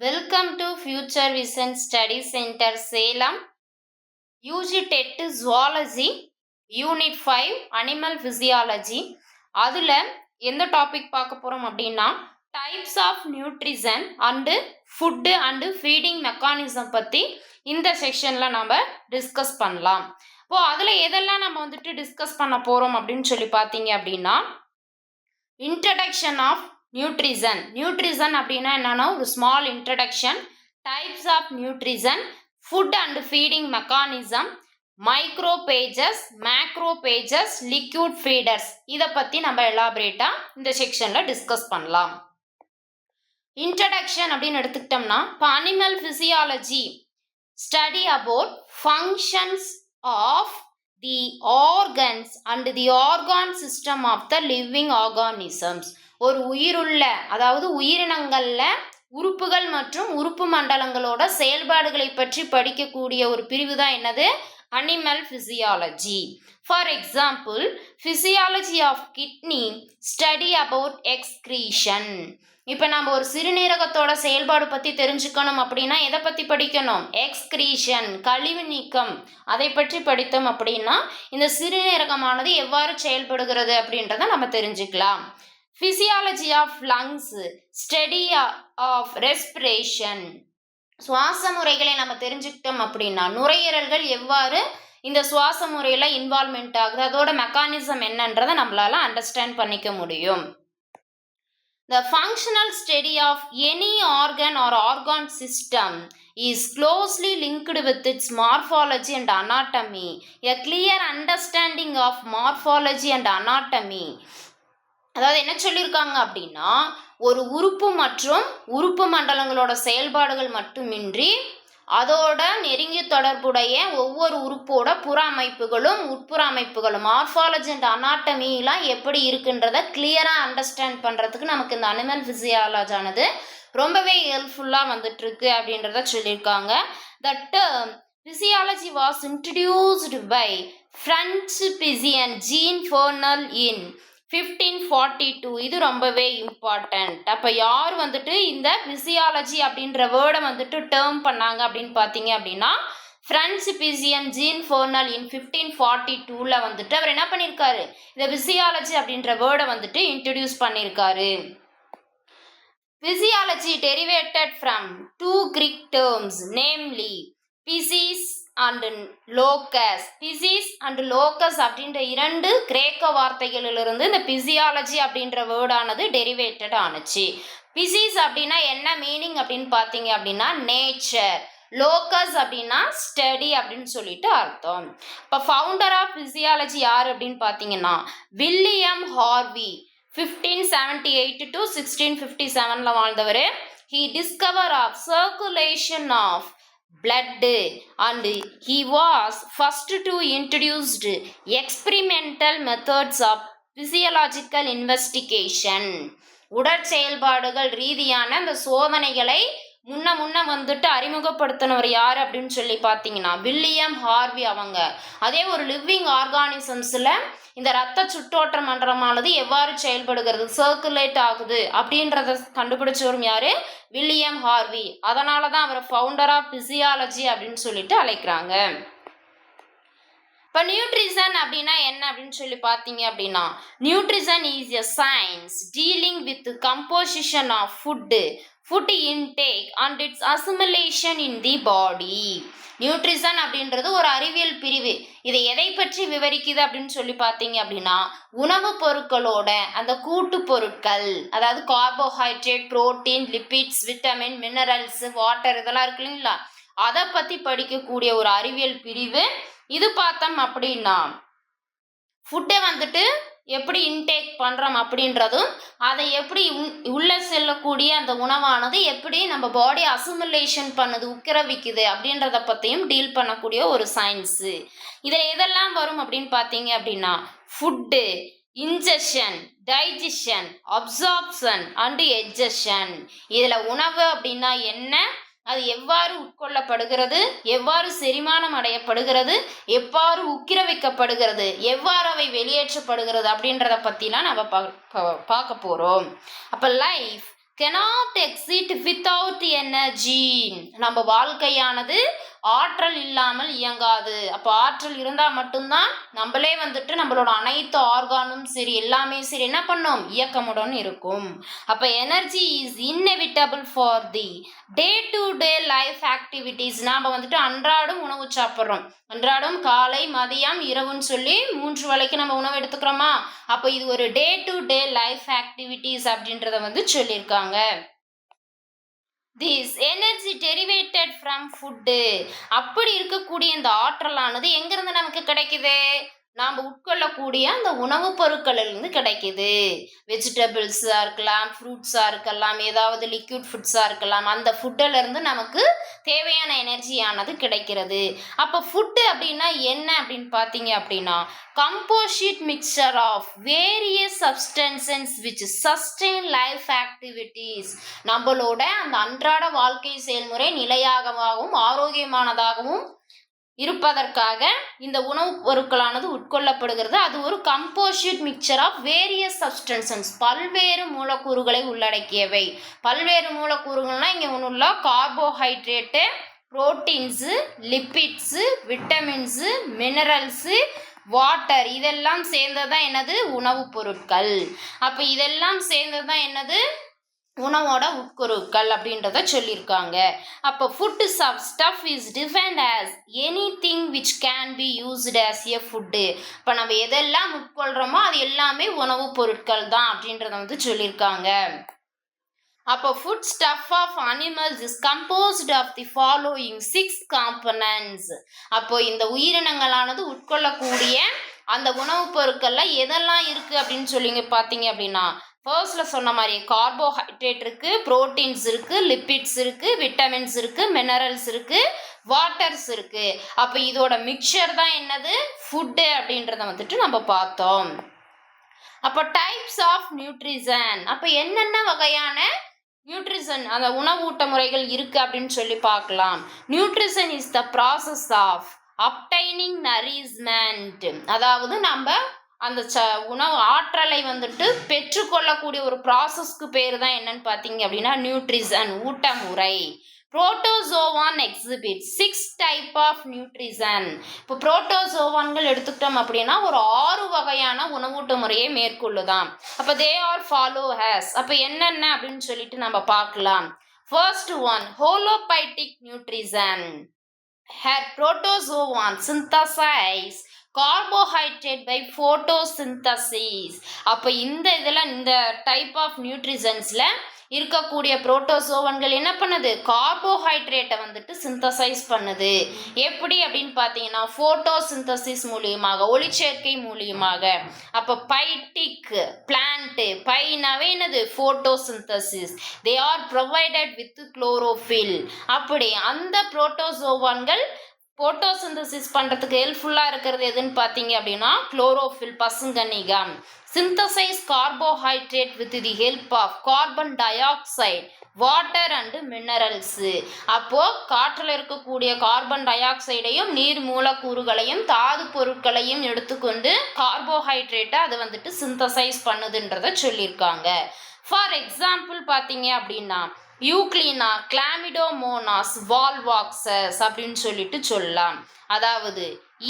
Welcome to Future Vision Study Centre Salem. UG TET zoology unit 5 animal physiology. அதில் எந்த topic பார்க்க போகிறோம் அப்படின்னா types of nutrition and food and feeding mechanism பற்றி இந்த செக்ஷனில் நம்ம டிஸ்கஸ் பண்ணலாம். இப்போது அதில் எதெல்லாம் நம்ம டிஸ்கஸ் பண்ண போகிறோம் அப்படின்னு சொல்லி பார்த்தீங்க அப்படின்னா இன்ட்ரடக்ஷன் ஆஃப் நியூட்ரிஷன் அப்படின்னா என்னன்னா ஒரு small introduction, types of nutrition, food and feeding mechanism, microphages, macrophages, liquid feeders, இதை பற்றி நம்ம எலாபரேட்டாக இந்த செக்ஷனில் டிஸ்கஸ் பண்ணலாம். இன்ட்ரடக்ஷன் அப்படின்னு எடுத்துக்கிட்டோம்னா இப்போ animal physiology study about functions of the organs and the organ system of the living organisms. ஒரு உயிருள்ள அதாவது உயிரினங்கள்ல உறுப்புகள் மற்றும் உறுப்பு மண்டலங்களோட செயல்பாடுகளை பற்றி படிக்கக்கூடிய ஒரு பிரிவு தான் என்னது animal physiology. For example physiology of kidney study about excretion. இப்போ நம்ம ஒரு சிறுநீரகத்தோட செயல்பாடு பற்றி தெரிஞ்சுக்கணும் அப்படின்னா எதை பற்றி படிக்கணும்? எக்ஸ்கிரீஷன், கழிவு நீக்கம், அதை பற்றி படித்தோம் அப்படின்னா இந்த சிறுநீரகமானது எவ்வாறு செயல்படுகிறது அப்படின்றத நம்ம தெரிஞ்சுக்கலாம். Physiology of lungs study of respiration. சுவாச முறைகளை நம்ம தெரிஞ்சுக்கிட்டோம் அப்படின்னா நுரையீரல்கள் எவ்வாறு இந்த சுவாச முறையில் இன்வால்மெண்ட் ஆகுது, அதோட மெக்கானிசம் என்னன்றதை நம்மளால அண்டர்ஸ்டாண்ட் பண்ணிக்க முடியும். The functional study of any organ or organ system is closely linked with its morphology and anatomy. A clear understanding of morphology and anatomy. அதாவது என்ன சொல்லியிருக்காங்க அப்படின்னா ஒரு உறுப்பு மற்றும் உறுப்பு மண்டலங்களோட செயல்பாடுகள் மட்டுமின்றி அதோட நெருங்கிய தொடர்புடைய ஒவ்வொரு உறுப்போட புற அமைப்புகளும் உட்புற அமைப்புகளும் மார்ஃபாலஜி அண்ட் அனாட்டமிலாம் எப்படி இருக்குன்றத கிளியராக அண்டர்ஸ்டாண்ட் பண்ணுறதுக்கு நமக்கு இந்த அனிமல் ஃபிசியாலஜியானது ரொம்பவே ஹெல்ப்ஃபுல்லாக இருக்கு அப்படின்றத சொல்லியிருக்காங்க. The term physiology was introduced by French physician Jean Fernel in 1542. இது ரொம்பவே இம்பார்ட்டன்ட். அப்போ யார் இந்த ஃபிசியாலஜி அப்படின்ற வேர்டை டேர்ம் பண்ணாங்க அப்படின்னு பார்த்தீங்க அப்படின்னா ஃப்ரெஞ்ச் பிசியன் ஜீன் ஃபோர்னல் இன் 1542ல் அவர் என்ன பண்ணியிருக்காரு, இந்த ஃபிசியாலஜி அப்படின்ற வேர்டை இன்ட்ரடியூஸ் பண்ணியிருக்காரு. Physiology derivated from two Greek terms, namely physis and locus. physis and locus அப்படின்ற இரண்டு கிரேக்க வார்த்தைகளிலிருந்து இந்த பிசியாலஜி அப்படின்ற வேர்டானது டெரிவேட்டட் ஆனுச்சு. பிசிஸ் அப்படின்னா என்ன மீனிங் அப்படின்னு பார்த்தீங்க அப்படின்னா நேச்சர், லோக்கஸ் அப்படின்னா ஸ்டடி அப்படின்னு சொல்லிட்டு அர்த்தம். இப்போ ஃபவுண்டர் ஆஃப் பிசியாலஜி யார் அப்படின்னு பார்த்தீங்கன்னா வில்லியம் ஹார்வி. 1578 to 1657 வாழ்ந்தவர். He discovered of circulation of blood and he was first to introduce experimental methods of physiological investigation. உடற்செயல்பாடுகள் ரீதியான அந்த சோதனைகளை முன்ன அறிமுகப்படுத்தினவர் யார் அப்படின்னு சொல்லி பார்த்தீங்கன்னா வில்லியம் ஹார்வி அவங்க. அதே ஒரு லிவிங் ஆர்கானிசம்ஸில் இந்த ரத்த சுற்றோட்ட மண்டலமானது எவ்வாறு செயல்படுகிறது, சர்க்குலேட் ஆகுது அப்படின்றத கண்டுபிடிச்சவரும் யாரு? William Harvey. அதனால தான் அவர் ஃபவுண்டர் ஆஃப் பிசியாலஜி அப்படின்னு சொல்லிட்டு அழைக்கிறாங்க. இப்போ நியூட்ரிஷன் அப்படின்னா என்ன அப்படின்னு சொல்லி பார்த்தீங்க அப்படின்னா nutrition is a science dealing with composition of food intake and its assimilation in the body. Nutrition அப்படின்றது ஒரு அறிவியல் பிரிவு. இதை எதை பற்றி விவரிக்குது அப்படின்னு சொல்லி பார்த்தீங்க அப்படின்னா உணவுப் பொருட்களோட அந்த கூட்டு பொருட்கள், அதாவது carbohydrate, protein, lipids, vitamin, minerals, water, இதெல்லாம் இருக்கு இல்லைங்களா, அதை பற்றி படிக்கக்கூடிய ஒரு அறிவியல் பிரிவு இது. பார்த்தோம் அப்படின்னா ஃபுட்டை எப்படி இன்டேக் பண்ணுறோம் அப்படின்றதும் அதை எப்படி உள்ளே செல்லக்கூடிய அந்த உணவானது எப்படி நம்ம பாடி அசிமிலேஷன் பண்ணுது, உக்கிரவிக்குது அப்படின்றத பற்றியும் டீல் பண்ணக்கூடிய ஒரு சயின்ஸு. இதில் எதெல்லாம் வரும் அப்படின்னு பார்த்தீங்க அப்படின்னா food, ingestion, digestion, absorption and egestion. இதில் உணவு அப்படின்னா என்ன, அது எவ்வாறு உட்கொள்ளப்படுகிறது, எவ்வாறு செரிமானம் அடையப்படுகிறது, எவ்வாறு உக்கிரவிக்கப்படுகிறது, எவ்வாறு அவை வெளியேற்றப்படுகிறது அப்படின்றத பற்றிலாம் நம்ம பார்க்க போகிறோம். அப்போ life cannot exist without energy. நம்ம வாழ்க்கையானது ஆற்றல் இல்லாமல் இயங்காது. அப்போ ஆற்றல் இருந்தால் மட்டும்தான் நம்மளே வந்துட்டு நம்மளோட அனைத்து ஆர்கானும் சரி எல்லாமே சரி என்ன பண்ணும், இயக்கமுடன் இருக்கும். அப்போ energy is inevitable for the day to day life activities. நாம் வந்துட்டு அன்றாடம் உணவு சாப்பிட்றோம். அன்றாடம் காலை மதியம் இரவுன்னு சொல்லி 3 வேளைக்கு நம்ம உணவு எடுத்துக்கிறோமா. அப்போ இது ஒரு day to day life activities அப்படின்றத வந்து சொல்லியிருக்காங்க. This energy derivated from food. அப்படி இருக்கக்கூடிய இந்த ஆற்றலானது எங்கிருந்து நமக்கு கிடைக்குது, நாம் உட்கொள்ளக்கூடிய அந்த உணவுப் பொருட்களிலிருந்து கிடைக்குது. வெஜிடபிள்ஸாக இருக்கலாம், ஃப்ரூட்ஸாக இருக்கலாம், ஏதாவது லிக்விட் ஃபுட்ஸாக இருக்கலாம். அந்த ஃபுட்டிலிருந்து நமக்கு தேவையான எனர்ஜியானது கிடைக்கிறது. அப்போ ஃபுட்டு அப்படின்னா என்ன அப்படின்னு பார்த்தீங்க அப்படின்னா, composite mixture of various substances which sustain life activities. நம்மளோட அந்த அன்றாட வாழ்க்கை செயல்முறை நிலையாகவும் ஆரோக்கியமானதாகவும் இருப்பதற்காக இந்த உணவுப் பொருட்களானது உட்கொள்ளப்படுகிறது. அது ஒரு composite mixture of various substances, பல்வேறு மூலக்கூறுகளை உள்ளடக்கியவை. பல்வேறு மூலக்கூறுகள்னால் இங்கே ஒன்றும் இல்லை, carbohydrate, proteins, lipids, vitamins, minerals, water, இதெல்லாம் சேர்ந்தது தான் என்னது, உணவுப் பொருட்கள். அப்போ இதெல்லாம் சேர்ந்தது தான் என்னது, உணவோட உட்கொருக்கள் அப்படின்றத சொல்லியிருக்காங்க. அப்போ food stuff is defined as any thing which can be used as a food. இப்போ நம்ம எதெல்லாம் உட்கொள்கிறோமோ அது எல்லாமே உணவுப் பொருட்கள் தான் அப்படின்றத வந்து சொல்லியிருக்காங்க. அப்போ foodstuff of animals is composed of the following 6 components. அப்போ இந்த உயிரினங்களானது உட்கொள்ளக்கூடிய அந்த உணவுப் பொருட்களில் எதெல்லாம் இருக்குது அப்படின்னு சொல்லிங்க பார்த்தீங்க அப்படின்னா, ஃபர்ஸ்டில் சொன்ன மாதிரி கார்போஹைட்ரேட் இருக்குது, ப்ரோட்டீன்ஸ் இருக்குது, லிப்பிட்ஸ் இருக்குது, விட்டமின்ஸ் இருக்குது, மினரல்ஸ் இருக்குது, வாட்டர்ஸ் இருக்குது. அப்போ இதோட மிக்சர் தான் என்னது, ஃபுட்டு அப்படின்றத வந்துட்டு நம்ம பார்த்தோம். அப்போ டைப்ஸ் ஆஃப் நியூட்ரிஷன், அப்போ என்னென்ன வகையான நியூட்ரிஷன் அந்த உணவூட்ட முறைகள் இருக்குது அப்படின்னு சொல்லி பார்க்கலாம். Nutrition is the process of obtaining nourishment. அதாவது நம்ம அந்த உணவு ஆற்றலை வந்துட்டு பெற்றுக்கொள்ளக்கூடிய ஒரு ப்ராசஸ்க்கு பேர் தான் என்னன்னு பார்த்தீங்க அப்படின்னா நியூட்ரிஷன், ஊட்டமுறை. Protozoan exhibit 6 type of nutrition. இப்போ புரோட்டோசோவான்கள் எடுத்துக்கிட்டோம் அப்படின்னா ஒரு 6 வகையான உணவூட்ட முறையை மேற்கொள்ளுதான். அப்போ தே ஆர் ஃபாலோ ஹேஸ். அப்போ என்னென்ன அப்படின்னு சொல்லிட்டு நம்ம பார்க்கலாம். First one holophytic nutrition. Protozoan synthesize carbohydrate by photosynthesis. அப்போ இந்த டைப் ஆஃப் நியூட்ரிஷன்ஸில் இருக்கக்கூடிய புரோட்டோசோவன்கள் என்ன பண்ணுது, கார்போஹைட்ரேட்டை வந்துட்டு சிந்தசைஸ் பண்ணுது. எப்படி அப்படின்னு பார்த்தீங்கன்னா ஃபோட்டோசிந்தசிஸ் மூலியமாக, ஒளிச்சேர்க்கை மூலியமாக. அப்போ பைட்டிக் பிளான்ட்டு, பைனாவே என்னது photosynthesis. They are provided with chlorophyll. அப்படி அந்த புரோட்டோசோவான்கள் போட்டோசிந்தசிஸ் பண்ணுறதுக்கு ஹெல்ப்ஃபுல்லாக இருக்கிறது எதுன்னு பார்த்தீங்க அப்படின்னா குளோரோஃபில், பசுங்கன்னிகம். Synthesize carbohydrate with the help of carbon dioxide, water and minerals. அப்போது காற்றில் இருக்கக்கூடிய கார்பன் டை ஆக்சைடையும் நீர் மூலக்கூறுகளையும் தாது பொருட்களையும் எடுத்துக்கொண்டு கார்போஹைட்ரேட்டை அதை வந்துட்டு சிந்தசைஸ் பண்ணுதுன்றதை சொல்லியிருக்காங்க. ஃபார் எக்ஸாம்பிள் பார்த்தீங்க அப்படின்னா யூக்ளினா, கிளாமிடோமோனாஸ், வால்வாக்சஸ் அப்படின்னு சொல்லிட்டு சொல்லலாம். அதாவது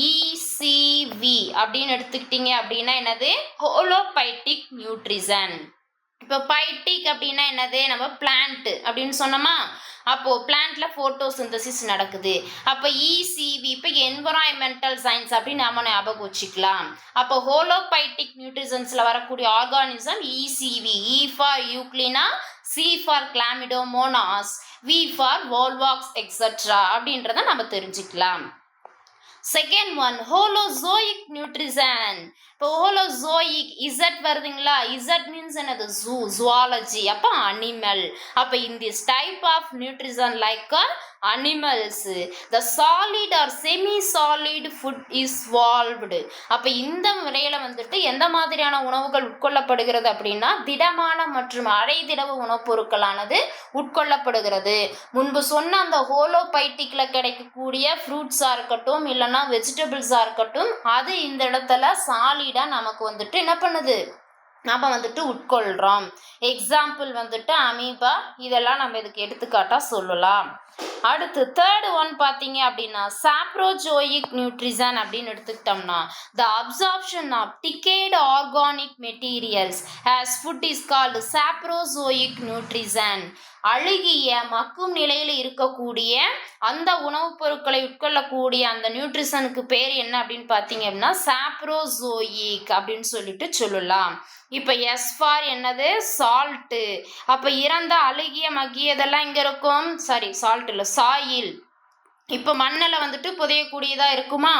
இசிவி அப்படின்னு எடுத்துக்கிட்டீங்க அப்படின்னா என்னது, ஹோலோபைட்டிக் நியூட்ரிஷன். இப்போ பைட்டிக் அப்படின்னா என்னது, நம்ம பிளான்ட் அப்படின்னு சொன்னோமா. அப்போது பிளான்ட்டில் ஃபோட்டோசிந்தசிஸ் நடக்குது. அப்போ இசிவி இப்போ என்விரான்மெண்டல் சயின்ஸ் அப்படின்னு நம்ம ஞாபகம் வச்சுக்கலாம். அப்போ ஹோலோபைட்டிக் நியூட்ரிஷன்ஸில் வரக்கூடிய organism E C V, E for Euglena, C for Chlamydomonas, V for Volvox extra அப்படின்றத நம்ம தெரிஞ்சுக்கலாம். Second one holozoic nutrition. இப்போ ஹோலோசோயிக் இசட் வருதுங்களா, இசட் மீன்ஸ் என்னது, ஜுவாலஜி. அப்போ அனிமல். அப்போ in this type of nutrition like animals the solid or semi solid food is swallowed. அப்போ இந்த முறையில் வந்துட்டு எந்த மாதிரியான உணவுகள் உட்கொள்ளப்படுகிறது அப்படின்னா திடமான மற்றும் அரை திடவ உணவுப் பொருட்களானது உட்கொள்ளப்படுகிறது. முன்பு சொன்ன அந்த ஹோலோபைட்டிக்கில் கிடைக்கக்கூடிய ஃப்ரூட்ஸாக இருக்கட்டும் இல்லைன்னா வெஜிடபிள்ஸாக இருக்கட்டும், அது இந்த இடத்துல சாலிடாக நமக்கு வந்துட்டு என்ன பண்ணுது, நம்ம வந்துட்டு உட்கொள்கிறோம். எக்ஸாம்பிள் வந்துட்டு அமீபா, இதெல்லாம் நம்ம இதுக்கு எடுத்துக்காட்டாக சொல்லலாம். அடுத்து தேர்ட் ஒன் பார்த்தீங்க அப்படின்னா சாப்ரோஜோயிக் நியூட்ரிஷன் அப்படின்னு எடுத்துக்கிட்டோம்னா the absorption of decayed organic materials as food is called saprozoic nutrition. அழுகிய மக்கும் நிலையில் இருக்கக்கூடிய அந்த உணவுப் பொருட்களை உட்கொள்ளக்கூடிய அந்த நியூட்ரிஷனுக்கு பேர் என்ன அப்படின்னு பார்த்தீங்க அப்படின்னா சாப்ரோஜோயிக் அப்படின்னு சொல்லிட்டு சொல்லலாம். இப்போ எஸ் ஃபார் என்னது சால்ட்டு. அப்போ இறந்த அழுகிய மக்கியதெல்லாம் இங்கே இருக்கும். சாரி சால்ட் இல்லை சாயில். இப்போ மண்ணில் வந்துட்டு புதையக்கூடியதாக இருக்குமா?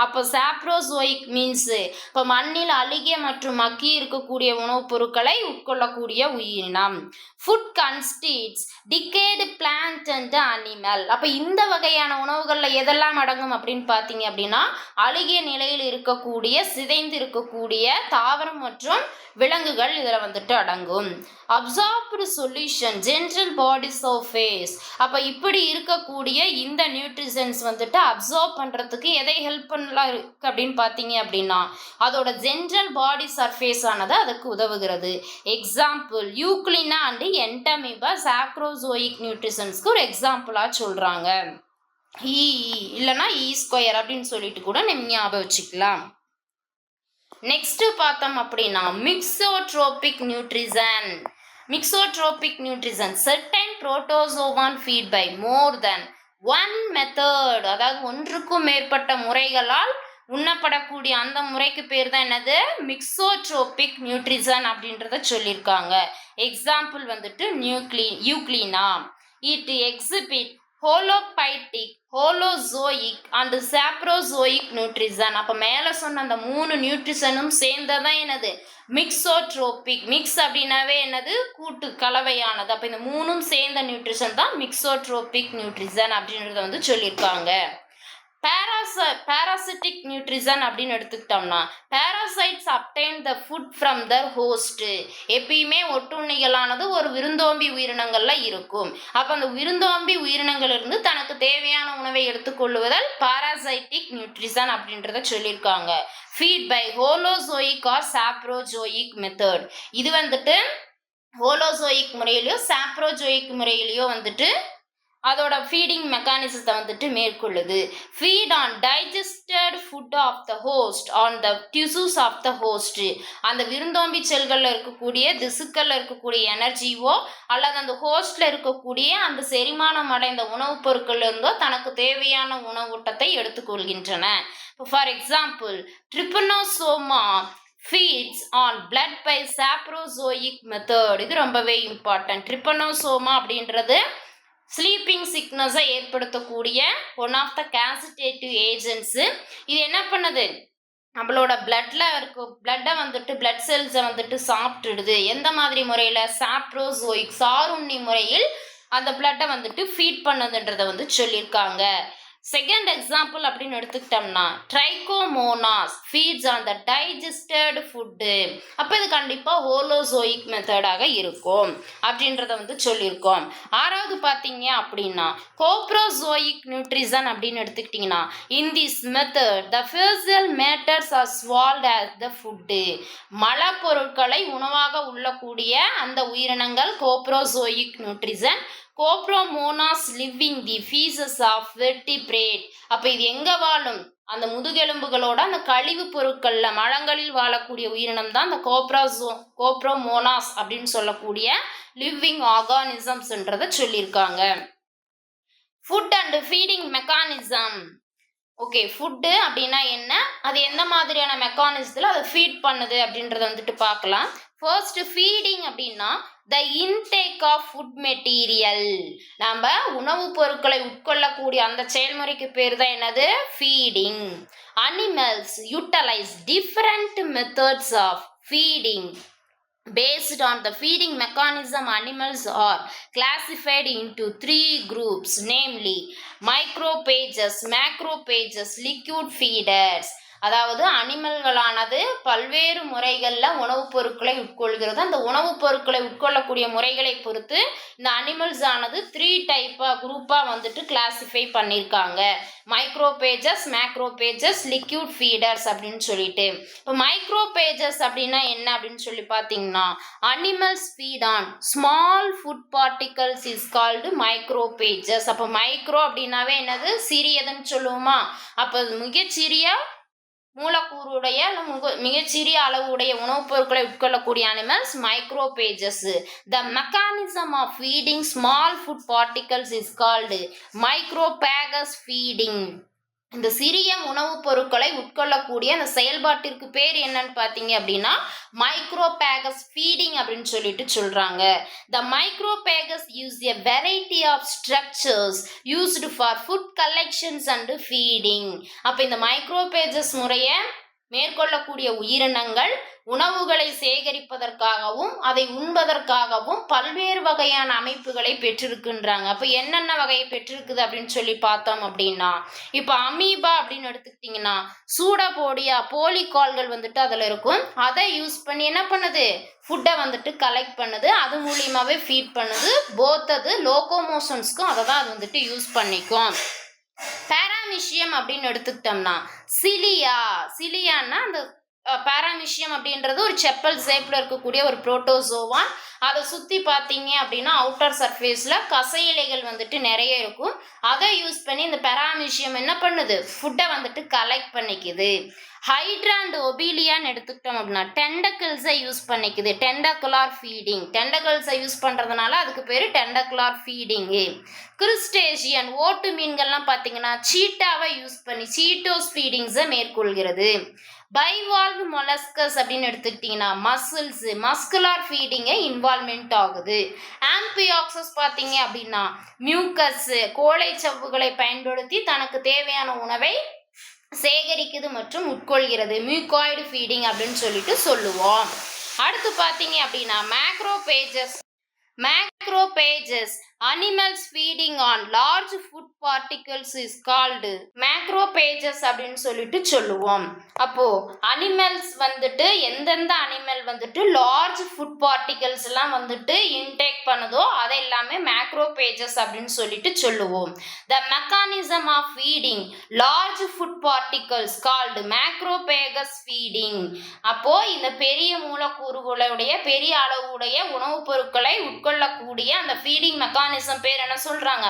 அப்போ சாப்ரோசோயிக் மீன்ஸு இப்போ மண்ணில் அழுகிய மற்றும் மக்கி இருக்கக்கூடிய உணவுப் பொருட்களை உட்கொள்ளக்கூடிய உயிரினம். Food constitutes decayed plant and animal. அப்போ இந்த வகையான உணவுகளில் எதெல்லாம் அடங்கும் அப்படின்னு பார்த்தீங்க அப்படின்னா அழுகிய நிலையில் இருக்கக்கூடிய சிதைந்து இருக்கக்கூடிய தாவரம் மற்றும் விலங்குகள் இதில் வந்துட்டு அடங்கும். Absorbed solution general bodies of face. அப்போ இப்படி இருக்கக்கூடிய இந்த நியூட்ரிஷன்ஸ் வந்துட்டு அப்சார்ப் பண்ணுறதுக்கு எதை ஹெல்ப் பண்ணலாம் இருக்கு அப்படின்னு பார்த்தீங்க அப்படின்னா அதோட ஜென்ரல் பாடி சர்ஃபேஸ் ஆனது அதுக்கு உதவுகிறது. எக்ஸாம்பிள் யூக்ளினா அண்டு என்டமீபா சாக்ரோசோயிக் நியூட்ரிஷன்ஸ்க்கு ஒரு எக்ஸாம்பிளாக சொல்கிறாங்க. இல்லைன்னா ஸ்கொயர் அப்படின்னு சொல்லிட்டு கூட நம்ம ஞாபகம் வச்சுக்கலாம். நெக்ஸ்ட் பார்த்தோம் அப்படின்னா mixotrophic nutrition. Mixotrophic nutrition certain protozoan feed by more than one method. அதாவது ஒன்றுக்கும் மேற்பட்ட முறைகளால் உண்ணப்படக்கூடிய அந்த முறைக்கு பேர் தான் என்னது மிக்ஸோட்ரோபிக் நியூட்ரிஷன் அப்படின்றத சொல்லியிருக்காங்க. எக்ஸாம்பிள் வந்துட்டு Euglena. It exhibit holophytic holozoic and saprozoic nutrition. அப்போ மேலே சொன்ன அந்த 3 நியூட்ரிஷனும் சேர்ந்ததான் என்னது மிக்ஸோட்ரோபிக். மிக்ஸ் அப்படின்னாவே என்னது கூட்டு கலவையானது. அப்போ இந்த 3ம் சேர்ந்த நியூட்ரிஷன் தான் மிக்ஸோட்ரோபிக் நியூட்ரிஷன் அப்படின்றத வந்து சொல்லியிருக்காங்க. parasitic nutrition அப்படின்னு எடுத்துக்கிட்டோம்னா parasites obtain the food from their host. எப்பயுமே ஒட்டுண்ணிகளானது ஒரு விருந்தோம்பி உயிரினங்கள்ல இருக்கும். அப்போ அந்த விருந்தோம்பி உயிரினங்களிலிருந்து தனக்கு தேவையான உணவை எடுத்துக்கொள்வதால் parasitic nutrition அப்படின்றத சொல்லியிருக்காங்க. Feed by holozoic or saprozoic method. இது வந்துட்டு ஹோலோசோயிக் முறையிலையோ சாப்ரோஜோயிக் முறையிலையோ வந்துட்டு அதோட ஃபீடிங் மெக்கானிசத்தை வந்துட்டு மேற்கொள்ளுது. Feed on digested food of the host on the tissues of the host. அந்த விருந்தோம்பி செல்களில் இருக்கக்கூடிய திசுக்களில் இருக்கக்கூடிய எனர்ஜியோ அல்லது அந்த ஹோஸ்டில் இருக்கக்கூடிய அந்த செரிமானம் அடைந்த உணவுப் பொருட்கள்ல இருந்தோ தனக்கு தேவையான உணவூட்டத்தை எடுத்துக்கொள்கின்றன. For example Trypanosoma feeds on blood by saprozoic method. இது ரொம்பவே இம்பார்ட்டன்ட். ட்ரிப்பனோசோமா அப்படின்றது ஸ்லீப்பிங் சிக்னஸை ஏற்படுத்தக்கூடிய ஒன் ஆஃப் த கேசிட்டேட்டிவ் ஏஜென்ட்ஸு. இது என்ன பண்ணுது நம்மளோட பிளட்டை வந்துட்டு பிளட் செல்ஸை வந்துட்டு சாப்பிட்டுடுது. எந்த மாதிரி முறையில் சாப்ரோசோயிக் சாருண்ணி முறையில் அந்த பிளட்டை வந்துட்டு ஃபீட் பண்ணுதுன்றதை வந்து சொல்லியிருக்காங்க. செகண்ட் எக்ஸாம்பிள் அப்படின்னு எடுத்துக்கிட்டோம்னா Trichomonas feeds on the digested food. அப்போ இது கண்டிப்பாக ஹோலோசோயிக் மெத்தடாக இருக்கும் அப்படின்றத வந்து சொல்லியிருக்கோம். ஆறாவது பார்த்தீங்க அப்படின்னா கோப்ரோசோயிக் நியூட்ரிஷன் அப்படின்னு எடுத்துக்கிட்டிங்கன்னா in this method the faecal matters are swallowed as the food. மலப்பொருட்களை உணவாக உள்ளக்கூடிய அந்த உயிரினங்கள் coprozoic nutrition. Copromonas living the faeces of vertebrate. அப்போ இது எங்கே வாழும் அந்த முதுகெலும்புகளோட அந்த கழிவு பொருட்களில் மலங்களில் வாழக்கூடிய உயிரினம் தான் அந்த கோப்ரோமோனாஸ் அப்படின்னு சொல்லக்கூடிய லிவிங் ஆர்கானிசம்ஸ்ன்றதை சொல்லியிருக்காங்க. Food and feeding mechanism. Okay, food அப்படின்னா என்ன, அது எந்த மாதிரியான மெக்கானிசத்தில் அதை ஃபீட் பண்ணுது அப்படின்றத வந்துட்டு பார்க்கலாம். ஃபர்ஸ்ட் ஃபீடிங் அப்படின்னா the intake of food material. நம்ம உணவுப் பொருட்களை உட்கொள்ளக்கூடிய அந்த செயல்முறைக்கு பேர் தான் என்னது feeding. Animals utilise different methods of feeding. Based on the feeding mechanism, animals are classified into 3 groups, namely microphages, macrophages, liquid feeders. அதாவது அனிமல்களானது பல்வேறு முறைகளில் உணவுப் பொருட்களை உட்கொள்கிறது. அந்த உணவுப் பொருட்களை உட்கொள்ளக்கூடிய முறைகளை பொறுத்து இந்த அனிமல்ஸ் ஆனது 3 டைப்பாக குரூப்பாக வந்துட்டு கிளாசிஃபை பண்ணியிருக்காங்க. மைக்ரோபேஜஸ், மேக்ரோபேஜஸ், லிக்யூட் ஃபீடர்ஸ் அப்படின்னு சொல்லிட்டு. இப்போ மைக்ரோபேஜஸ் அப்படின்னா என்ன அப்படின்னு சொல்லி பார்த்தீங்கன்னா, animals feed on small food particles is called microphages. அப்போ மைக்ரோ அப்படின்னாவே என்னது, சிறியதுன்னு சொல்லுவோமா. அப்போ மிகச்சிறிய மூலக்கூறுடைய மிகச்சிறிய அளவுடைய உணவுப் பொருட்களை உட்கொள்ளக்கூடிய animals microphages. The mechanism of feeding small food particles is called microphagous feeding. இந்த சிறிய உணவுப் பொருட்களை உட்கொள்ளக்கூடிய அந்த செயல்பாட்டிற்கு பேர் என்னன்னு பார்த்தீங்க அப்படின்னா மைக்ரோபேகஸ் ஃபீடிங் அப்படின்னு சொல்லிட்டு சொல்றாங்க. The microphagous use a variety of structures used for food collections and feeding. அப்போ இந்த மைக்ரோபேஜஸ் முறையை மேற்கொள்ளக்கூடிய உயிரினங்கள் உணவுகளை சேகரிப்பதற்காகவும் அதை உண்பதற்காகவும் பல்வேறு வகையான அமைப்புகளை பெற்றிருக்கின்றாங்க. அப்போ என்னென்ன வகையை பெற்றிருக்குது அப்படின்னு சொல்லி பார்த்தோம் அப்படின்னா, இப்போ அமீபா அப்படின்னு எடுத்துக்கிட்டிங்கன்னா சூடோபோடியா போலிகால்கள் வந்துட்டு அதில் இருக்கும். அதை யூஸ் பண்ணி என்ன பண்ணுது, ஃபுட்டை வந்துட்டு கலெக்ட் பண்ணுது, அது மூலியமாகவே ஃபீட் பண்ணுது. போத்தது லோகோமோஷன்ஸ்க்கும் அதை தான் அது வந்துட்டு யூஸ் பண்ணிக்கும். பாராமிஷியம் அப்படின்னு எடுத்துக்கிட்டோம்னா சிலியான்னா அந்த பாராமிஷியம் அப்படின்றது ஒரு செப்பல் ஷேப்ல இருக்கக்கூடிய ஒரு புரோட்டோசோவான். அதை சுற்றி பார்த்தீங்க அப்படின்னா அவுட்டர் சர்ஃபேஸில் கசை இலைகள் வந்துட்டு நிறைய இருக்கும். அதை யூஸ் பண்ணி இந்த பாராமிஷியம் என்ன பண்ணுது, ஃபுட்டை வந்துட்டு கலெக்ட் பண்ணிக்குது. ஹைட்ரா அண்ட் ஒபீலியான்னு எடுத்துக்கிட்டோம் அப்படின்னா டெண்டக்கிள்ஸை யூஸ் பண்ணிக்குது. டெண்டகுலார் ஃபீடிங், டெண்டக்கிள்ஸை யூஸ் பண்ணுறதுனால அதுக்கு பேர் டெண்டகுலார் ஃபீடிங்கு. கிறிஸ்டேஷியன் ஓட்டு மீன்கள்லாம் பார்த்தீங்கன்னா சீட்டாவை யூஸ் பண்ணி சீட்டோஸ் ஃபீடிங்ஸை மேற்கொள்கிறது. பைவால்வ் மொலஸ்கஸ் அப்படின்னு எடுத்துக்கிட்டிங்கன்னா மஸ்குலார் ஃபீடிங்கை இன்வால்மெண்ட் ஆகுது. ஆம்பியாக்சஸ் பார்த்தீங்க அப்படின்னா மியூக்கஸ் கோழை சவ்வுகளை பயன்படுத்தி தனக்கு தேவையான உணவை சேகரிக்குது மற்றும் உட்கொள்கிறது. மியூகாய்டு ஃபீடிங் அப்படின்னு சொல்லிட்டு சொல்லுவோம். அடுத்து பார்த்தீங்க அப்படின்னா macrophages animals feeding on large food particles is called macrophages அப்படின்னு சொல்லிட்டு சொல்லுவோம். அப்போ அனிமல்ஸ் வந்துட்டு எந்தெந்த அனிமல் வந்துட்டு லார்ஜ் ஃபுட் பார்ட்டிகல்ஸ் எல்லாம் வந்துட்டு இன்டேக் பண்ணுதோ அதை எல்லாமே மேக்ரோபேஜஸ் அப்படின்னு சொல்லிட்டு சொல்லுவோம். The mechanism of feeding large food particles called macrophagous feeding. அப்போ இந்த பெரிய மூலக்கூறுகளுடைய பெரிய அளவுடைய உணவுப் பொருட்களை உட்கொள்ளக்கூடிய அந்த ஃபீடிங் மெக்கானிசம் பேர் என்ன சொல்றாங்க,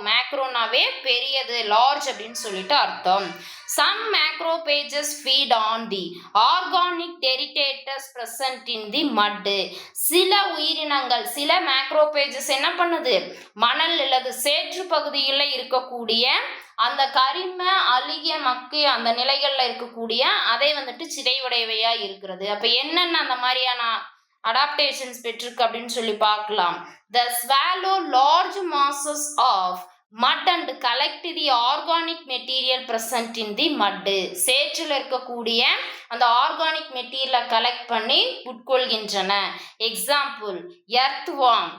மேக்ரோனாவே பெரியது, லார்ஜ் அப்படின்னு சொல்லிட்டு அர்த்தம். Some macrophages feed on the organic detritus present in the mud. சில உயிரினங்கள் சில மேக்ரோபேஜஸ் என்ன பண்ணுது, மணல் அல்லது சேற்று பகுதியில் இருக்கக்கூடிய அந்த கரிம அழுகிய மக்கிய அந்த நிலைகளில் இருக்கக்கூடிய அதை வந்துட்டு சிதைவடைவையா இருக்கிறது. அப்ப என்னென்ன அந்த மாதிரியான அடாப்டேஷன்ஸ் பெற்றிருக்கு அப்படின்னு சொல்லி பார்க்கலாம். The swallow large masses of mud and collect the organic material present in the mud. சேற்றில் இருக்கக்கூடிய அந்த ஆர்கானிக் மெட்டீரியலை கலெக்ட் பண்ணி உட்கொள்கின்றன. எக்ஸாம்பிள் எர்த்வார்ம்,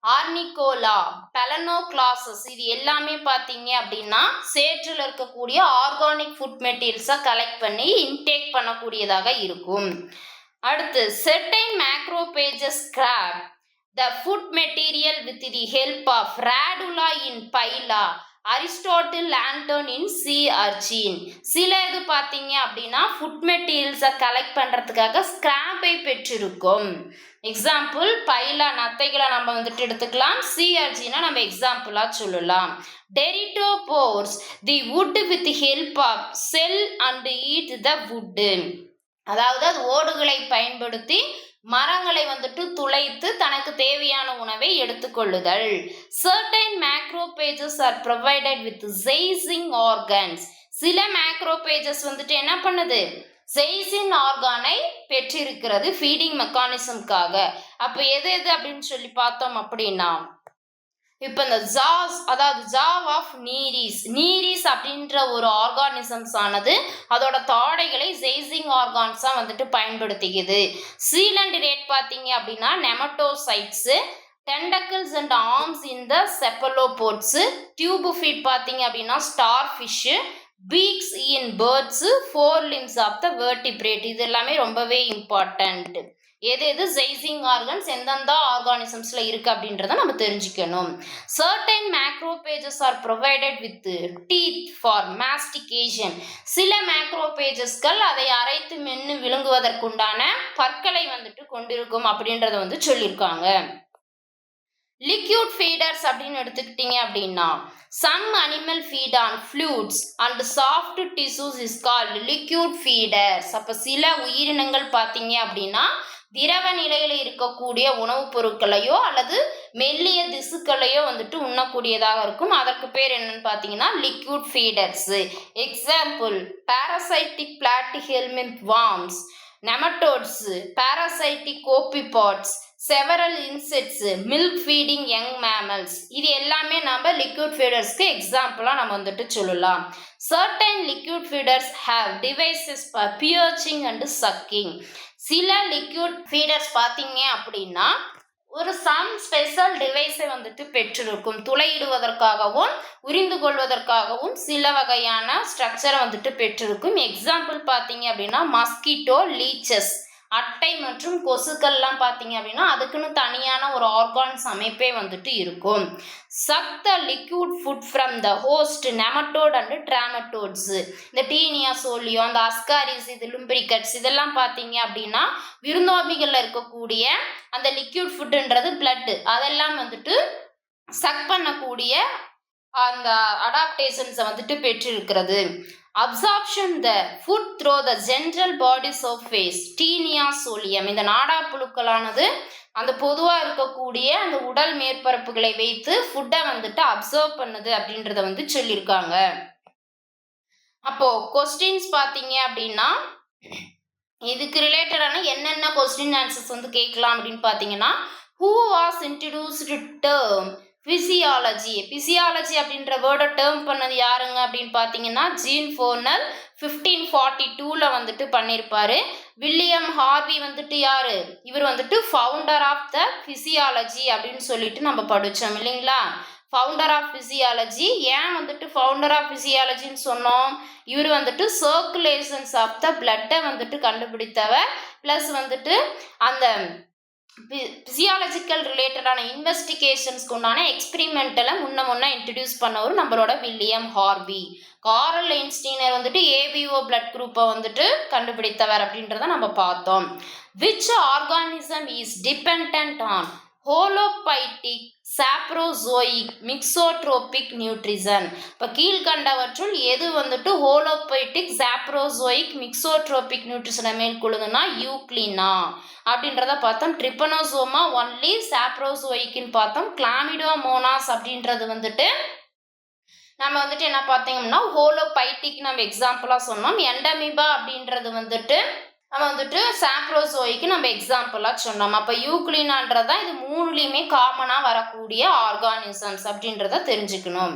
ஆர்னிகோலா, பெலனோக்ளாசஸ், இது எல்லாமே பார்த்தீங்க அப்படின்னா சேற்றில் இருக்கக்கூடிய ஆர்கானிக் ஃபுட் மெட்டீரியல்ஸை கலெக்ட் பண்ணி இன்டேக் பண்ணக்கூடியதாக இருக்கும். அடுத்து certain macrophages grab the food material with the help of radula in phyla, Aristotle lantern in sea urchin. சில இது பார்த்தீங்க அப்படின்னா ஃபுட் மெட்டீரியல்ஸை கலெக்ட் பண்ணுறதுக்காக ஸ்கிராப்பை பெற்றிருக்கும். எக்ஸாம்பிள் பைலா நத்தைகளை நம்ம வந்துட்டு எடுத்துக்கலாம், சி அர்ச்சினா நம்ம எக்ஸாம்பிளாக சொல்லலாம். Teredo bores the wood with help of shell and eat the wood. அதாவது அது ஓடுகளை பயன்படுத்தி மரங்களை வந்துட்டு துளைத்து தனக்கு தேவையான உணவை எடுத்துக்கொள்ளுதல். Certain macrophages are provided with seizing organs. சில மேக்ரோபேஜஸ் வந்துட்டு என்ன பண்ணுது, செய்சின் ஆர்கானை பெற்றிருக்கிறது ஃபீடிங் மெக்கானிசம்காக. அப்போ எது அப்படின்னு சொல்லி பார்த்தோம் அப்படின்னா இப்போ இந்த ஜாஸ் அதாவது ஜாவ் ஆஃப் நீரிஸ் அப்படின்ற ஒரு ஆர்கானிசம்ஸ் ஆனது அதோட தாடைகளை செய்சிங் ஆர்கான்ஸாக வந்துட்டு பயன்படுத்திக்குது. சீலண்ட் ரேட் பார்த்தீங்க அப்படின்னா nematocysts, tentacles and arms in the cephalopods, tube feet பார்த்தீங்க அப்படின்னா starfish, beaks in birds, 4 limbs of the vertebrate. இது எல்லாமே ரொம்பவே இம்பார்ட்டன்ட். எது எது சைசிங் ஆர்கன்ஸ் எந்தெந்த ஆர்கானிசம்ஸ்ல இருக்கு அப்படின்றத நம்ம தெரிஞ்சுக்கணும். certain macrophages are provided with teeth for mastication. சில மேக்ரோபேஜஸ்கள் அதை அரைத்து மென்னு விழுங்குவதற்குண்டான பற்களை வந்துட்டு கொண்டிருக்கும் அப்படின்றத வந்து சொல்லியிருக்காங்க. லிக்யூட் ஃபீடர்ஸ் அப்படின்னு எடுத்துக்கிட்டீங்க அப்படின்னா some animal feed on fluids and soft tissues is called liquid feeders. அப்போ சில உயிரினங்கள் பார்த்தீங்க அப்படின்னா திரவ நிலையில் இருக்கக்கூடிய உணவுப் பொருட்களையோ அல்லது மெல்லிய திசுக்களையோ வந்துட்டு உண்ணக்கூடியதாக இருக்கும். அதற்கு பேர் என்னன்னு பார்த்தீங்கன்னா liquid feeders. Example parasitic platyhelminth worms, nematodes, parasitic copepods, several insects, milk feeding young mammals. இது எல்லாமே நம்ம liquid feedersக்கு எக்ஸாம்பிளாக நம்ம வந்துட்டு சொல்லலாம். certain liquid feeders have devices for piercing and sucking. சில liquid feeders பார்த்தீங்க அப்படின்னா ஒரு சம் ஸ்பெஷல் டிவைஸை வந்துட்டு பெற்றிருக்கும். துளையிடுவதற்காகவும் உரிந்து கொள்வதற்காகவும் சில வகையான ஸ்ட்ரக்சரை வந்துட்டு பெற்றிருக்கும். எக்ஸாம்பிள் பார்த்தீங்க அப்படின்னா மஸ்கிட்டோ, லீச்சஸ், அட்டை மற்றும் கொசுக்கள்லாம் பார்த்தீங்க அப்படின்னா அதுக்குன்னு தனியான ஒரு ஆர்கான்ஸ் அமைப்பே வந்துட்டு இருக்கும். Suck the liquid food from the host nematode and trematodes. இந்த டீனியா சோலியோ, அந்த அஸ்காரிஸ், இது லும்பிரிகட்ஸ் இதெல்லாம் பார்த்தீங்க அப்படின்னா விருந்தோம்பிகளில் இருக்கக்கூடிய அந்த லிக்யூட் ஃபுட்டுன்றது பிளட்டு அதெல்லாம் வந்துட்டு சக் பண்ணக்கூடிய அந்த அடாப்டேஷன்ஸை வந்துட்டு பெற்றிருக்கிறது. Absorption the food throw the general body surface Taenia சோலியம். இந்த நாடா புழுக்களானது அந்த பொதுவாக இருக்கக்கூடிய அந்த உடல் மேற்பரப்புகளை வைத்து ஃபுட்டை வந்துட்டு அப்சர்வ் பண்ணுது அப்படின்றத வந்து சொல்லியிருக்காங்க. அப்போ கொஸ்டின்ஸ் பார்த்தீங்க அப்படின்னா இதுக்கு ரிலேட்டடான என்னென்ன கொஸ்டின் ஆன்சர்ஸ் வந்து கேட்கலாம் அப்படின்னு பார்த்தீங்கன்னா who was introduced term physiology. Physiology அப்படின்ற வேர்டை டேர்ம் பண்ணது யாருங்க அப்படின்னு பார்த்தீங்கன்னா ஜீன் ஃபோர்னல் 1542ல் வந்துட்டு பண்ணியிருப்பாரு. வில்லியம் ஹார்வி வந்துட்டு யாரு, இவர் வந்துட்டு ஃபவுண்டர் ஆஃப் த ஃபிசியாலஜி அப்படின்னு சொல்லிட்டு நம்ம படித்தோம் இல்லைங்களா. ஃபவுண்டர் ஆஃப் ஃபிசியாலஜி ஏன் வந்துட்டு ஃபவுண்டர் ஆஃப் ஃபிசியாலஜின்னு சொன்னோம், இவர் வந்துட்டு சர்க்குலேஷன்ஸ் ஆஃப் த பிளட்டை வந்துட்டு கண்டுபிடித்தவர். ப்ளஸ் வந்துட்டு அந்த ஃபிசியாலஜிக்கல் ரிலேட்டடான இன்வெஸ்டிகேஷன்ஸ்க்கு உண்டான எக்ஸ்பிரிமெண்டலை முன்ன இன்ட்ரடியூஸ் பண்ணவர் நம்மளோட வில்லியம் ஹார்வி. காரல் ஐன்ஸ்டீனர் வந்துட்டு ஏபிஓ பிளட் குரூப்பை வந்துட்டு கண்டுபிடித்தவர் அப்படின்றத நம்ம பார்த்தோம். Which organism is depend on holophytic, saprozoic, mixotrophic nutrition. இப்போ கீழ்கண்டவற்றுள் எது வந்துட்டு ஹோலோபைட்டிக், சாப்ரோசோயிக், மிக்சோட்ரோபிக் நியூட்ரிஷனை மேற்கொள்ளுதுன்னா யூக்ளினா அப்படின்றத பார்த்தோம். ட்ரிப்பனோசோமா ஒன்லி, சாப்ரோசோயிக்னு பார்த்தோம். கிளாமிடோமோனாஸ் அப்படின்றது வந்துட்டு நம்ம வந்துட்டு என்ன பார்த்தீங்கன்னா ஹோலோபைட்டிக் நம்ம எக்ஸாம்பிளாக சொன்னோம். எண்டமிபா அப்படின்றது வந்துட்டு நம்ம வந்துட்டு சாப்ரோசோயிக்கு நம்ம எக்ஸாம்பிளாக சொன்னோம். அப்போ யூக்ளினான்றதான் இது மூணுலேயுமே காமனாக வரக்கூடிய ஆர்கானிசம்ஸ் அப்படின்றத தெரிஞ்சுக்கணும்.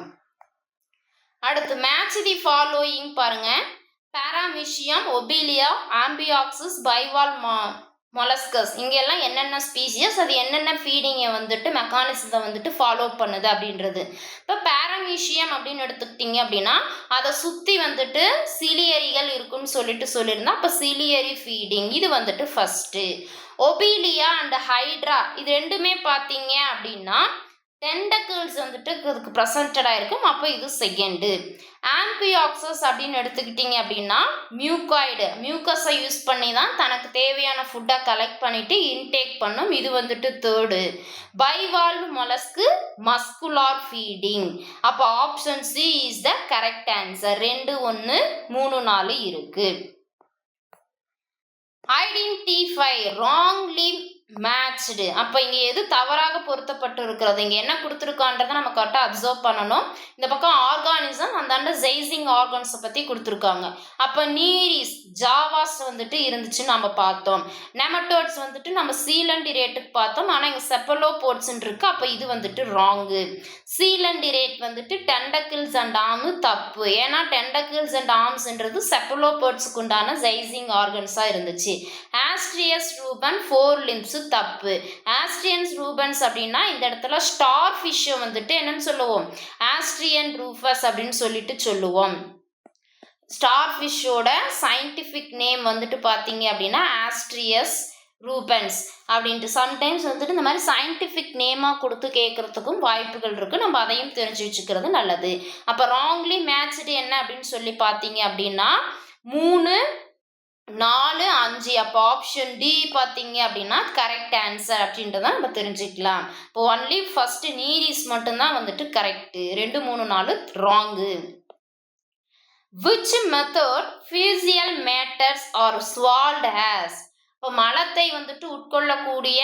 அடுத்து மேட்ச் தி ஃபாலோயிங் பாருங்க. பாராமிஷியம், ஒபிலியா, ஆம்பியாக்சிஸ், பைவால் மொலஸ்கஸ் இங்கெல்லாம் என்னென்ன ஸ்பீசியஸ், அது என்னென்ன ஃபீடிங்கை வந்துட்டு மெக்கானிசத்தை வந்துட்டு ஃபாலோ பண்ணுது அப்படின்றது. இப்போ பாராமீஷியம் அப்படின்னு எடுத்துக்கிட்டிங்க அப்படின்னா அதை சுற்றி வந்துட்டு சிலியரிகள் இருக்குன்னு சொல்லியிருந்தா அப்போ சிலியரி ஃபீடிங் இது வந்துட்டு ஃபஸ்ட்டு. ஒபீலியா அண்ட் ஹைட்ரா இது ரெண்டுமே பார்த்தீங்க அப்படின்னா டெண்டக்கிள்ஸ் வந்துட்டு இதுக்கு ப்ரெசன்டடாக இருக்கும். அப்போ இது செகண்டு. ஆம்பியாக்சஸ் அப்படின்னு எடுத்துக்கிட்டிங்க அப்படின்னா மியூக்கஸை யூஸ் பண்ணி தான் தனக்கு தேவையான ஃபுட்டை கலெக்ட் பண்ணிவிட்டு இன்டேக் பண்ணும். இது வந்துட்டு third. Bivalve mollusc muscular feeding. அப்போ option C is the correct answer. 2, 1, 3, 4 இருக்கு. Identify wrongly matched. அப்போ இங்கே எது தவறாக பொருத்தப்பட்டு இருக்கிறது, இங்கே என்ன கொடுத்துருக்கான்றதை நம்ம கரெக்டாக அப்சர்வ் பண்ணணும். இந்த பக்கம் ஆர்கானிசம் அந்தாண்ட ஜெய்சிங் ஆர்கான்ஸை பற்றி கொடுத்துருக்காங்க. அப்போ நீரிஸ் ஜாவாஸ் வந்துட்டு இருந்துச்சுன்னு நம்ம பார்த்தோம். நெமட்டோட்ஸ் வந்துட்டு நம்ம சீலண்டிரேட்டுக்கு பார்த்தோம். ஆனால் இங்கே செப்பலோபோட்ஸ்ன்னு இருக்கு. அப்போ இது வந்துட்டு ராங்கு. சீலண்டிரேட் வந்துட்டு டெண்டக்கிள்ஸ் அண்ட் ஆர்மு தப்பு. ஏன்னா டெண்டக்கிள்ஸ் அண்ட் ஆர்ம்ஸ்ன்றது செப்பலோபோட்ஸுக்கு உண்டான ஜெய்சிங் ஆர்கன்ஸாக இருந்துச்சு. ஆஸ்ட்ரியஸ் ரூபன் 4 limbs தப்பு. ஆஸ்ட்ரியன்ஸ் ரூபன்ஸ் அப்படின்னா இந்த இடத்துல ஸ்டார் ஃபிஷ்ஷை வந்துட்டு என்னன்னு சொல்லுவோம், ஆஸ்ட்ரியன் ரூஃபஸ் அப்படின்னு சொல்லிட்டு சொல்லுவோம். ஸ்டார் ஃபிஷ்ஷோட சயின்டிஃபிக் நேம் வந்துட்டு பார்த்தீங்க அப்படின்னா ஆஸ்ட்ரியஸ் ரூபன்ஸ் அப்படின்ட்டு. சம்டைம்ஸ் வந்துட்டு இந்த மாதிரி சயின்டிஃபிக் நேமாக கொடுத்து கேட்குறதுக்கும் வாய்ப்புகள் இருக்குது. நம்ம அதையும் தெரிஞ்சு வச்சுக்கிறது நல்லது. அப்போ ராங்லி மேட்ச்டு என்ன அப்படின்னு சொல்லி பார்த்தீங்க அப்படின்னா 3, 4, 5. அப்போ ஆப்ஷன் டி பார்த்தீங்க அப்படின்னா கரெக்ட் ஆன்சர் அப்படின்றத நம்ம தெரிஞ்சுக்கலாம். இப்போ ஒன்லி ஃபர்ஸ்ட் நீரிஸ் மட்டும்தான் வந்துட்டு correct, 2, 3, 4 wrong. Which method faecal matters are swallowed has? இப்போ மலத்தை வந்துட்டு உட்கொள்ளக்கூடிய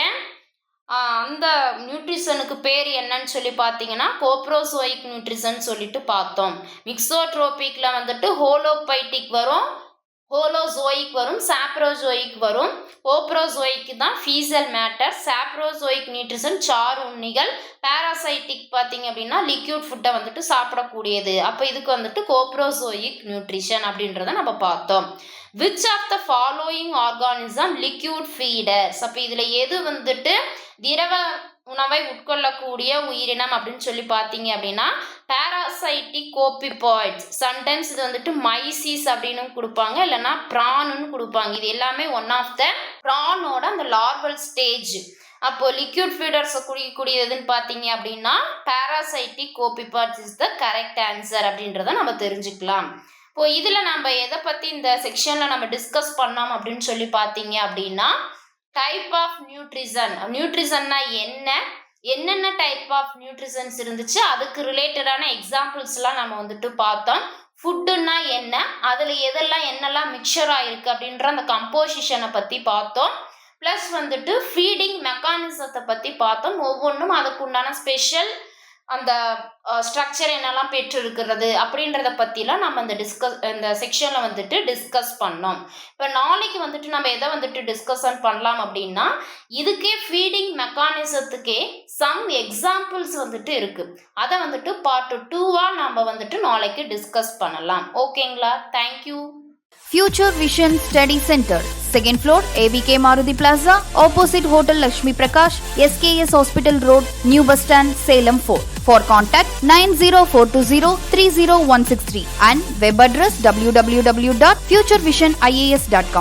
அந்த நியூட்ரிஷனுக்கு பேர் என்னன்னு சொல்லி பார்த்தீங்கன்னா கோப்ரோசோயிக் நியூட்ரிஷன் சொல்லிட்டு பார்த்தோம். மிக்சோட்ரோபிக்கில் வந்துட்டு ஹோலோபைட்டிக் வரும், ஹோலோசோயிக் வரும், சாப்ரோசோயிக் வரும். கோப்ரோசோயிக் தான் ஃபீசல் மேட்டர், சாப்ரோசோயிக் நியூட்ரிஷன் சாறு உண்ணிகள், பேராசைட்டிக் பார்த்தீங்க அப்படின்னா லிக்யூட் ஃபுட்டை வந்துட்டு சாப்பிடக்கூடியது. அப்போ இதுக்கு வந்துட்டு கோப்ரோசோயிக் நியூட்ரிஷன் அப்படின்றத நம்ம பார்த்தோம். Which of the following organism liquid feeders? அப்போ இதில் எது வந்துட்டு திரவ உணவை உட்கொள்ளக்கூடிய உயிரினம் அப்படின்னு சொல்லி பார்த்தீங்க அப்படின்னா பேராசைட்டிக் கோபிபாய்ட்ஸ். சம்டைம்ஸ் இது வந்துட்டு மைசிஸ் அப்படின்னு கொடுப்பாங்க, இல்லைன்னா ப்ரான்னு கொடுப்பாங்க. இது எல்லாமே ஒன் ஆஃப் த ப்ரானோட அந்த லார்வல் ஸ்டேஜ். அப்போ லிக்யூட் ஃபீடர்ஸை குடிக்கக்கூடியதுன்னு பார்த்தீங்க அப்படின்னா parasitic copepods is the correct answer அப்படின்றத நம்ம தெரிஞ்சுக்கலாம். இப்போ இதில் நம்ம எதை பற்றி இந்த செக்ஷனில் நம்ம டிஸ்கஸ் பண்ணோம் அப்படின்னு சொல்லி பார்த்தீங்க அப்படின்னா டைப் ஆஃப் நியூட்ரிஷன். நியூட்ரிஷன்னா என்னென்ன டைப் ஆஃப் நியூட்ரிஷன்ஸ் இருந்துச்சு, அதுக்கு ரிலேட்டடான எக்ஸாம்பிள்ஸ்லாம் நம்ம வந்துட்டு பார்த்தோம். ஃபுட்டுன்னா என்ன, அதில் எதெல்லாம் என்னெல்லாம் மிக்சர் ஆகிருக்கு அப்படின்ற அந்த கம்போசிஷனை பற்றி பார்த்தோம். ப்ளஸ் வந்துட்டு ஃபீடிங் மெக்கானிசத்தை பற்றி பார்த்தோம். ஒவ்வொன்றும் அதுக்கு உண்டான ஸ்பெஷல் அந்த ஸ்ட்ரக்சர் என்னெல்லாம் பெற்றிருக்கிறது அப்படின்றத பற்றிலாம் நம்ம இந்த செக்ஷனில் வந்துட்டு டிஸ்கஸ் பண்ணோம். இப்போ நாளைக்கு வந்துட்டு நம்ம எதை வந்துட்டு டிஸ்கஷன் பண்ணலாம் அப்படின்னா இதுக்கே ஃபீடிங் மெக்கானிசத்துக்கே சம் எக்ஸாம்பிள்ஸ் வந்துட்டு இருக்குது. அதை வந்துட்டு பார்ட் 2 நம்ம வந்துட்டு நாளைக்கு டிஸ்கஸ் பண்ணலாம். ஓகேங்களா? Thank you. Future Vision Study Center, 2nd floor, ABK Maruti Plaza, opposite Hotel Lakshmi Prakash, SKS Hospital Road, New Bus Stand, Salem 4. For contact 90420 30163 and web address www.futurevision.ias.com.